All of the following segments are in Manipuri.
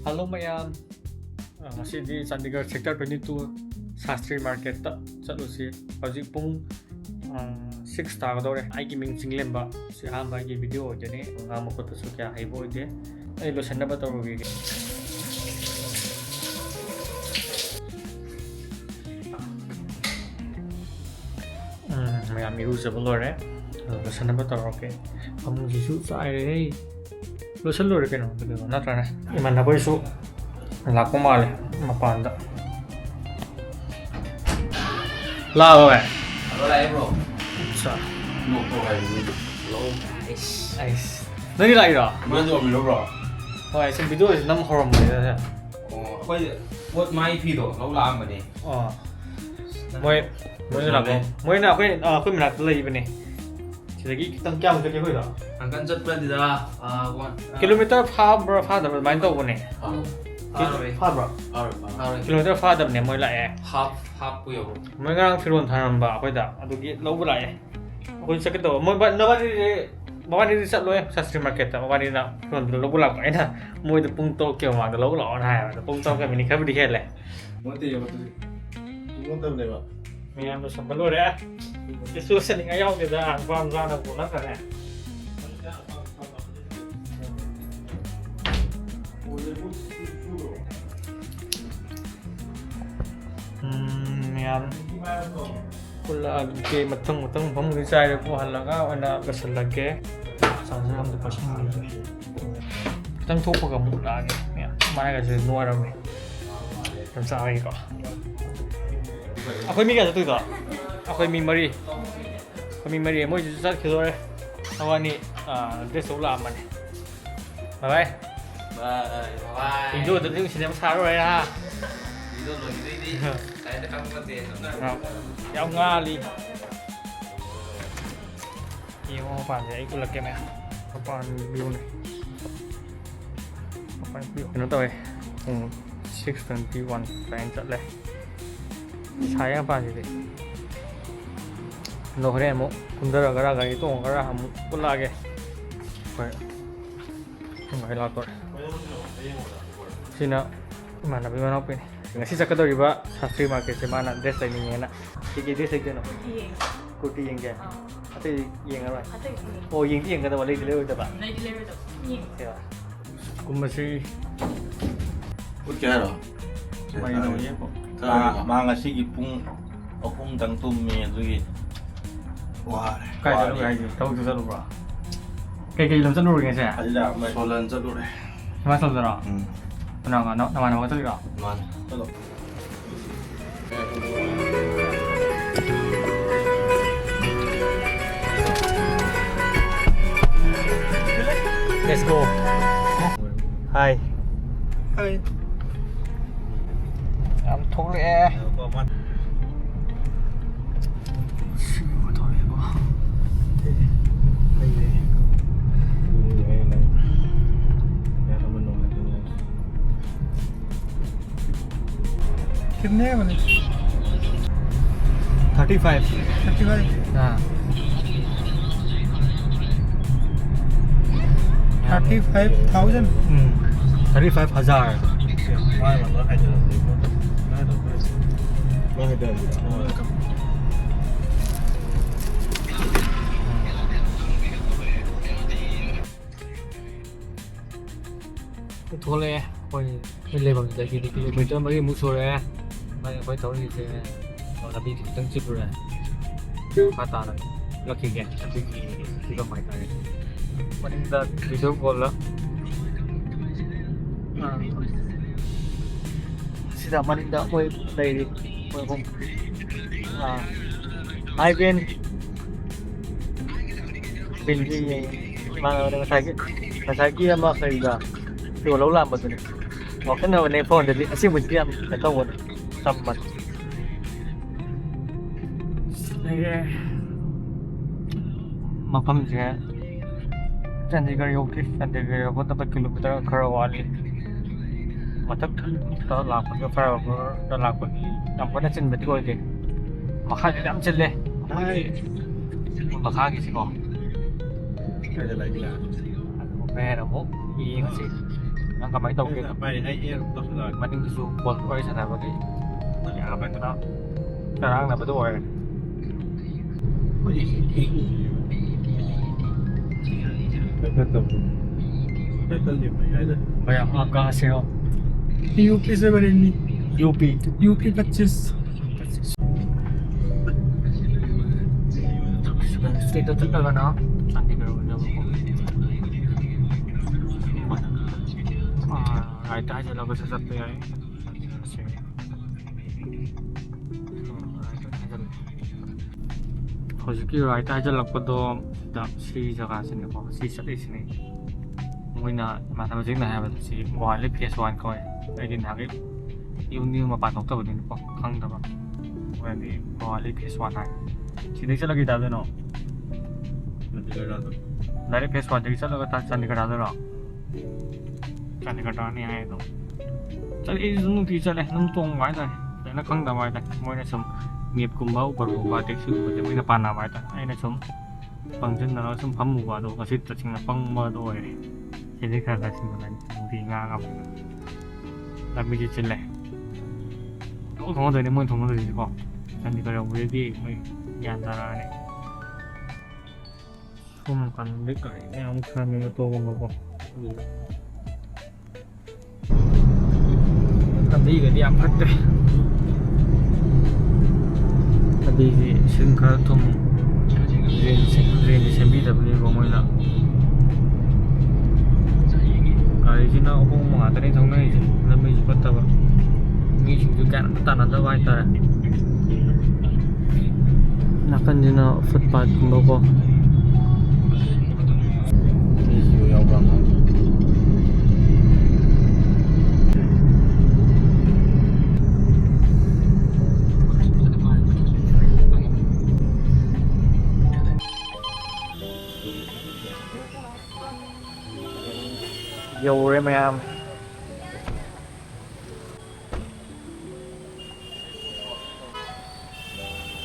Hello mayam. Ngasi di Chandigarh Sector 22 Shastri Market ta chalusi. Hojik pung 6 tagdore. Aigi ming singlemba. Si hamba gi video jene ngam ko to su kya haibo ide. Ai lo sanna ba tawgi. Mayam iru lore. Lo sanna ba tawgi. Kamu jisu sai lo salo re keno begitu natrana iman na boy su laku male mapanda la ba bro sa no bro low ice nani lai ra man do mi bro hoi sim video is nam horom ne da khoi what mai phi do lo lam ba ni moi la ko moi na khoi khoi mi na lai ba ni lagi kita क्या मतलब कोई दा angkan chat plan di da kilometer far da main to bone far bro kilometer far da ne moi la e half pu yo moi ngang firon tharam ba koi da adugi lo bu la e koi sakit to moi ba na ba ni sat lo e Shastri Market ta ba ni na firon lo bu la ba na moi da pung to kyo ma da lo lo na da pung to ka mini ka bi khet le mo te yo tu mo tam ne ba mi am do sam lo re cái số xe này nhau thì ra van ra là của nó cả này pula ke matang pam design ko halaga ana kasal lagi sang sam de pasang ni tang thu pa ka mu la ni ya mai ka je nuwa ra me tam sa ai ko akhoi mi ka tu da akhoi mi mari kami mari mo ju sat khilo re awani dress ula man bye bye video de ding sinema sa rồi ha video lo đi tại ta không có tiền lắm Yang ngali. Iyo apa ya ikut lagi meh. Apa view nih? Apa view? Nó tôi 621 train chặt leh. Saya apa sih? Nó keren mo. Kundara gara itu gara hamu pula lagi. Kayak nggak lator. Sini mana bagaimana apa ini? Ngasih saya ketahui Pak Shastri Market mana dress ini enak. Kiki dress itu no. Iya. Kurti yang क्या? Atau yang apa? Atau ini. Oh yang kata balik deliver itu Pak. Naik deliver tuh. Iya. Ya. Aku masih. Udah loh. Main aja kok. Mga sige pung tangtum mi lagi. Wah. Kayak dulu kayak gitu. Tahu juga lu Pak. Kayak gitu langsung dulu nggak sih? Ada soalan satu deh. Masuk dulu. Nama nama itu juga. Man. Betul. Let's go. Hai. Hai. Em thuốc lẹ. कितने वाले 35. 35 हाँ. 35,000 35,000. Mai mà nó hay được thì nó hay được. Thuốc lẹ. Coi lên bằng cái kilometer mấy mua số đấy. Mày phải thấu gì thế? Nó là bị tăng chip rồi. Phát tán rồi. Lucky get. Tapi kita main lagi. Paling dah video call lah. Sida paling dah koi dari koi pun. Hai Ben. Ben ni mana orang masaki ama kerja. Điều lâu làm một rồi. Một cái nào này phone thì xin một tiền phải không một tầm mặt. Mà phẩm gì? Chandigarh yogi Chandigarh có 8 km Karawali. Mà tất cả là cái phải đó là cái làm cái chân bị thôi thì mà khai cái chân lên. Mà khai cái gì có? Cái này là Một bé là một gì cái gì? Ang kamay tao kito. ไปให้เอ็มตกเลย Maning gusto ko ay sana bagay. Nag-aabay ko na. Karang na ba ito eh? ไปเติมไปเติมไปได้เลย Kaya mga kaseo. UP से Bareilly UP. UP 25 Straight out talaga na. Chandigarh na ako. Right tayo lang sa Satya eh. Kasi 솔직히 라이트 하자락보다 시리즈가 생겼고 시리즈네 뭐이나 마찬가지나 해봤지 뭐 알리 PS1 거에 아이디 나게 이운이 뭐 반독도 버리는 거 강다가 왜니 뭐 알리 PS1 하 시리즈 लगी डाल देना डायरेक्ट PS1 जगह चलो ता चंडीगढ़ डाल देना चंडीगढ़ डालने आए तो चल इस दोनों फीचर है नम तोंग वाई था लेना खंग दवाई था मोने सम nghiệp cùng bao bật vào texture của chúng mình là pan nào vậy ta hay là sống bằng chân nó sống phấm vào đồ và xịt chính là băng mơ rồi thì thế là chính là thì ngang ngọc là bây giờ trên này cũng không có đời nên muốn không có đời gì cả cho nên cái đầu với đi mình dàn ra này không cần biết cái ông xem mình tô bằng ngọc cần đi cái đi ăn hết đấy đi sinh khá thông riêng xem biết được đi có mấy lần cái gì nó không mà tới thông này là mình bắt đầu nghĩ chúng tôi cạn ta là vai ta là cần gì nó phật bát cũng đâu có nhiều dòng vàng dầu đấy mày am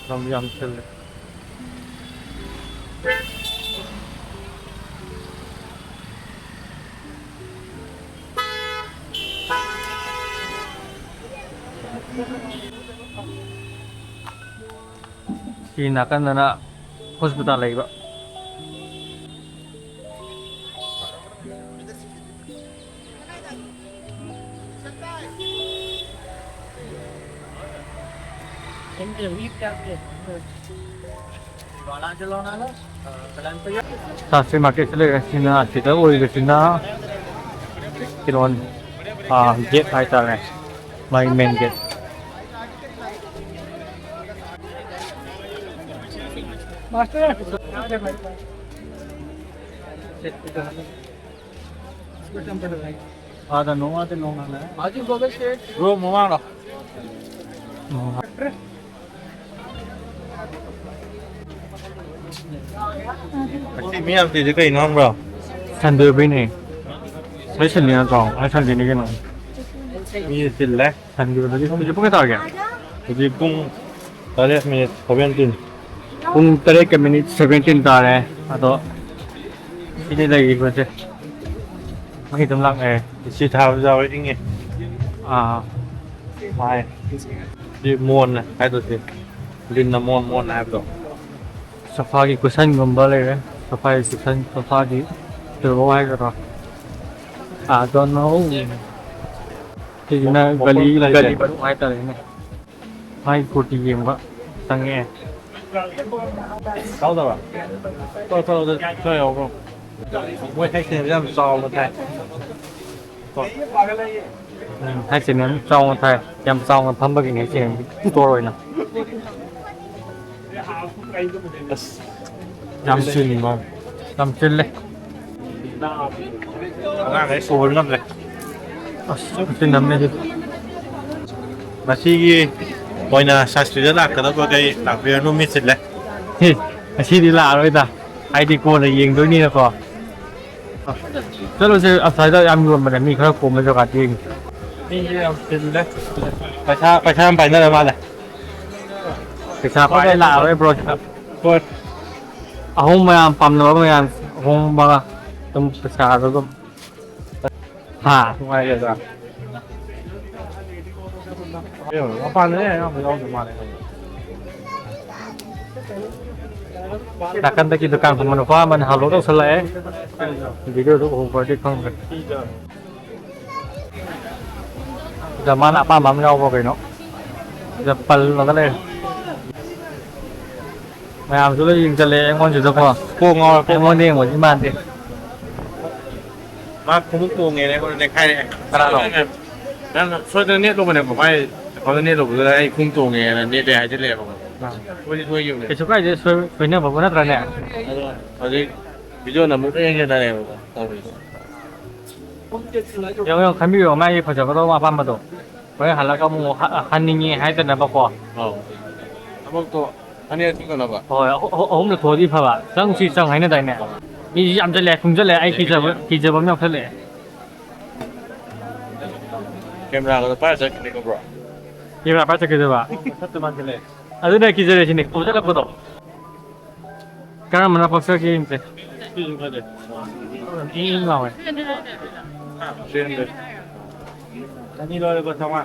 không dám chân Hinakan na na hospital ay ba? Shastri Market sila sina sita uli sina kilon gate ay tara may main gate. Master. Ada no na. Aji boga state. Bro mama lo.มีอะไรที่จะกินน้องเรา San đưa bên này. Lấy chân liền còn, lấy chân liền cái này. มีสินแล้ว San đưa nó đi không biết cái tao kìa. ที่กุ้งตอนแรกมีเขาเป็นติน Kung tadi ke minit 17 tare atau ini lagi macam menghitung lang ชีเท้าเราเองไง ไม่ดีมวนนะใครตัวสิลินน้ำมวนนะครับตัว safari kusan gombal ya safari kusan safari terbawa karo don't know thì na gali baru ai tare ini ai koti game pak tangge 收到啦，收到都有個，我睇見有人裝我睇， hai chị ném trong thay em trong thăm bậc này chị to rồi nè năm chân mà năm chân lên งานไหนโซนนั่นเลย chân nắm này chứ มาที่บอยน่ะชาสตรีลักก็ต้องไปหลักเรียนรู้มิสิเลย thì chị đi lạ rồi ta ai đi cô là yên đối ni là có rất là sẽ áp thái ra em luôn mà để mình khá cùng với cho cả tiền นี่เอาเป็นเลยไปชาไปนั่นเลยมาเลย thì sao có cái lạ với bro ก็ không mà pam nó mà không mà tâm xa rồi cũng 하. 정말이다. 아빠는 해, 형 너무 그만해. Akan tak kita kan pemanfaat man halo tu selai. Video tu over di kong. Zaman apa bam nhau vào cái nó. Giờ pal nó cái này. Mày làm chỗ này giờ lấy ngon chưa được cô ngon cô ngon đi ngồi trên bàn đi. 막 공부 nghe này con này khai này. 난 소전에 또 보내 뭐 봐야 거기에 또 그래 이 공부 nghe là nét đẹp chứ lẹ không. Tôi thôi dùng này. Cái chỗ này thì phải nhớ vào cái này. 어디 비디오나 못 해야겠다네. Yang kami yang mai pada kalau apa macam tu. Kau halau kamu haningi hai tu nak apa? 아무것도 아니야 튕겨나 봐. Hôm được thua đi phải ba. Sang si sang hai này này. Đi ăn cho lẹ, không cho lẹ, ai khi giờ bấm nhau thế lẹ. 카메라가 빠져 그리고 bro. Ini apa cakap tu ba? Satu macam lẹ. Ada nak khi giờ sini, kau cakap apa tu? Karena mana paksa game tu. Ini mau. 쉬는데. 아니 너를 거 정화.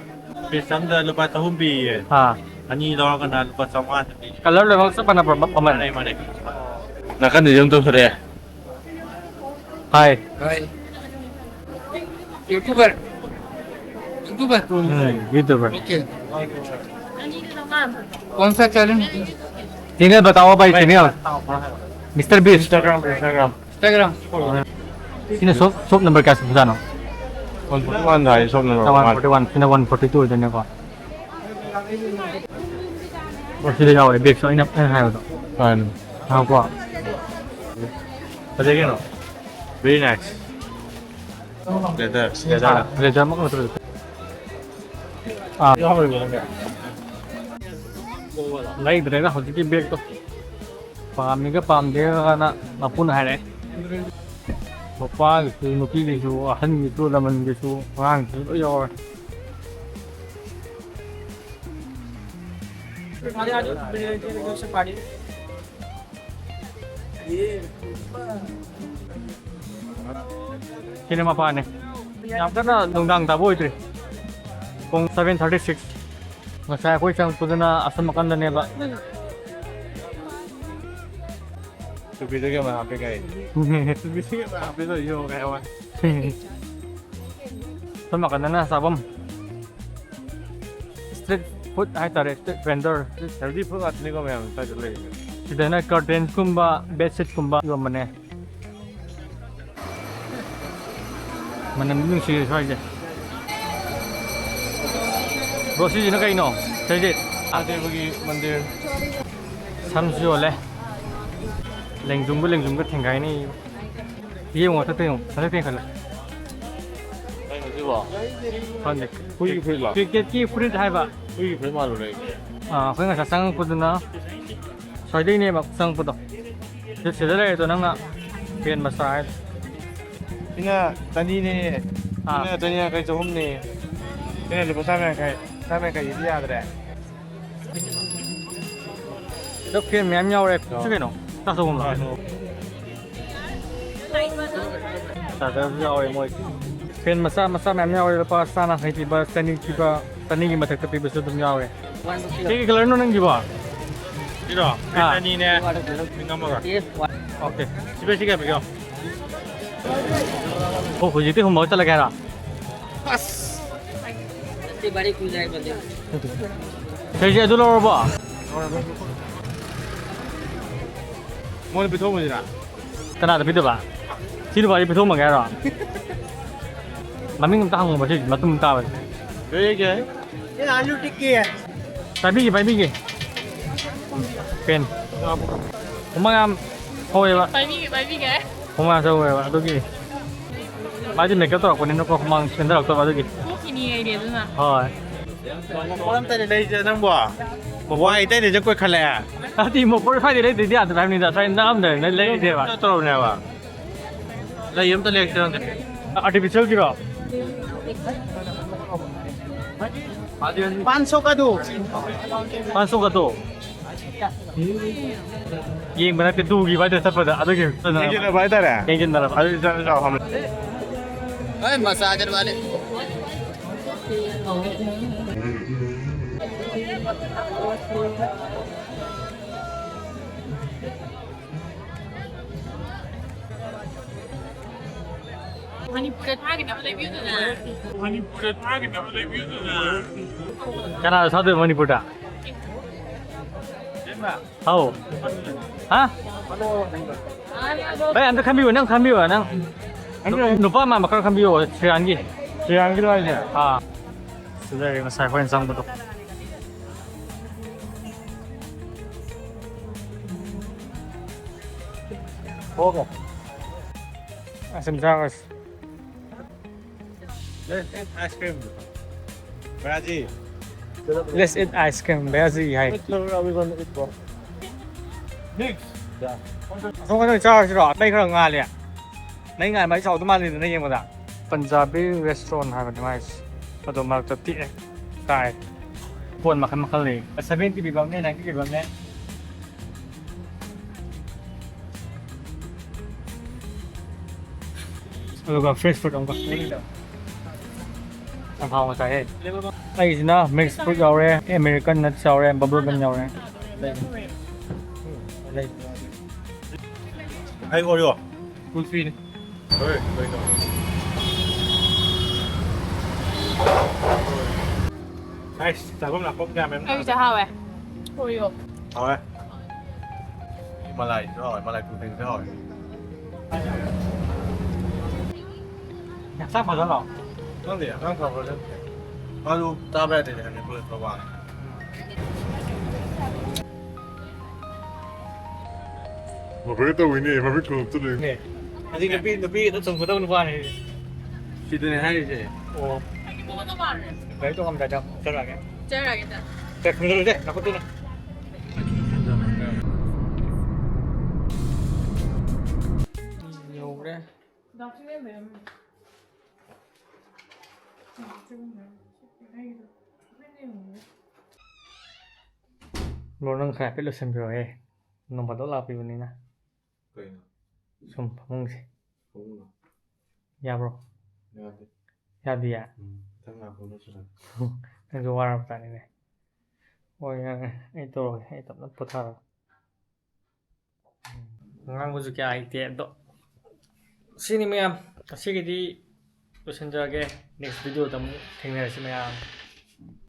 비싼데 루파 tahumbi. Ah. 아니 너가 나 루파 정화. Kalau lewat sepan apa paman? 나 kan di 정도 그래. Hai. Hai. YouTuber. YouTuber. YouTuber. Okay कौन सा चैनल Channel बताओ भाई channel. Mr. Beast. Instagram. Sini shop number क्या सुबह जानो? 141 다 있었는 거. 141, sini 142 dan apa? Oh sini jauh, big so ini apa yang ada? 한. Apa? 어디게 너? Very nice. 레더. Lejar mak terus. Ah, 이거 한번 보는 거야. lain dari lah, jadi big tu. Paham ni ke paham dia kan apa nak ada? Bapa itu nuki itu, ahan itu, laman itu, orang itu ya. Sini apa ni? Yang mana lungdang tak boleh tu. Kong 736. Masaya ko isang pud na asam makan na niya. 저 비디오만 앞에 가. 비디오만 앞에서 이거 가요. Asam makan na sabam. Street food ay tare street vendor. 헬디 푸드 같은 거 매면 사줄래. Sida na curtains kumba, bedsheet kumba yo mane. Manaming si soy je. Bro si na kayo no. Sige. 아들 거기 만들. Samsu ole. Lengjung ko tingkai ni. Iya mo tatay kan. 아니 이거 봐. Konde. 후이 풀마. Ticket ki free hai ba. 후이 풀마로 래. Ah, kung nga sang pud na. Soy din ni mak sang pud. Sida ito nang na. Pian masahit. 그냥 다니네. 그냥 다니야 가서 홈네. 그냥 이거 사면 가 얘기야 그래. Dok pian mem nhau re. Sige no. Ta so gum la. Ta da nhau re moi. Pian masa mem nhau re pa sana hai tiba tani ki matak tapi besu dum nhau re. Sige color no nang giba. 이거 다니네. 이거 먹어. Okay. 집에 시계 비교. Oh, jadi hum mau chala kaya. इतनी बड़ी खुल जाए बंदे Sige adu lo ba. 뭐 비토문이라. Kana da bidu ba. Sino ba bidu ma kaya. Maming ta hang ba si matum ta ba. 왜 얘기해? Tapi ki. Pen. Kumang hoy ba. Baby cái Kumang sa hoy ba. Adu ki. Ba ji make to ko ni no ko kumang sender to ba adu ki. Quốc kỳ này để luôn à Hoy. 사람 때문에 레이저 난 뭐? 뭐 와이 때문에 저거 칼래. Ati mo por fa dire di dia ta ni da sai nam de ne le de ba. 또 오네 봐. 나 염도 레이저. Artificial ki ba. 500 का दो 500 ka to. Yeng bana te du ki ba de sa pa da adu ki. 얘기를 봐야 돼. Yeng jin da. 아주 잘 하면. अरे मसाजर वाले Manipuri 타기나 레뷰드나. Kana sadu Manipur. How? Hah? Baik, anda kami nang kami nang. Lupa mah makan kami siang gitu aja. Ah, sudah yang saya pun sang betul. Oh, asam sangat. Let's eat ice cream. Brazil. Let's eat ice cream. Brazil hay. So are we going to eat bro? Mix. Không có sao chứ đây là ngon liền. Đây ngày mấy cháu tôi mang đến đây nhưng mà đã. Punjabi restaurant hay là mấy. Và tôi mặc tập tiện. Tại buồn makan makan lagi. 70 bibang ni, 90 bibang ni. Rồi có fresh fruit không có? Làm phòng mà xài hết. Đây thì nó mix fruit giàu ra, American nut giàu ra, bubble gum giàu ra. Đây. Hay ngồi được. Kulfi này. Ơi, đây rồi. Đây, chả có là không nhà em. 여기 자 하웨. 보여. Thôi. Mà lại rồi, mà lại cùng tình rồi. Nhạc sắc mà rất lỏ. Nó gì? Nó còn rồi. Nó lu ta về thì anh em vừa vào. Mà phải tao ini, mà phải cùng tôi đi. Nè. Tapi nó dùng của tao qua này. Chị từ này hay gì? Ồ. 여기 뭐가 더 많아? Đấy tôi không trả cho. Cho lại cái. 쩔어야겠다. Để không được đấy, nó có tin này. Nhiều đấy. 나중에 매운. Mau nang khai biết được xem rồi. Nó bắt đầu làm cái này nè. Cười. Xong không gì. Không được. Ya bro. Nghe đi. Ya đi à. Thằng nào cũng nói chuyện. Anh cứ vào làm này này. Ôi anh tôi rồi, anh tập nó bắt đầu. Ngang cái gì ai tiện đó. Xin em, cái gì đi. Tôi xin chào cái next video tầm thằng này xin em.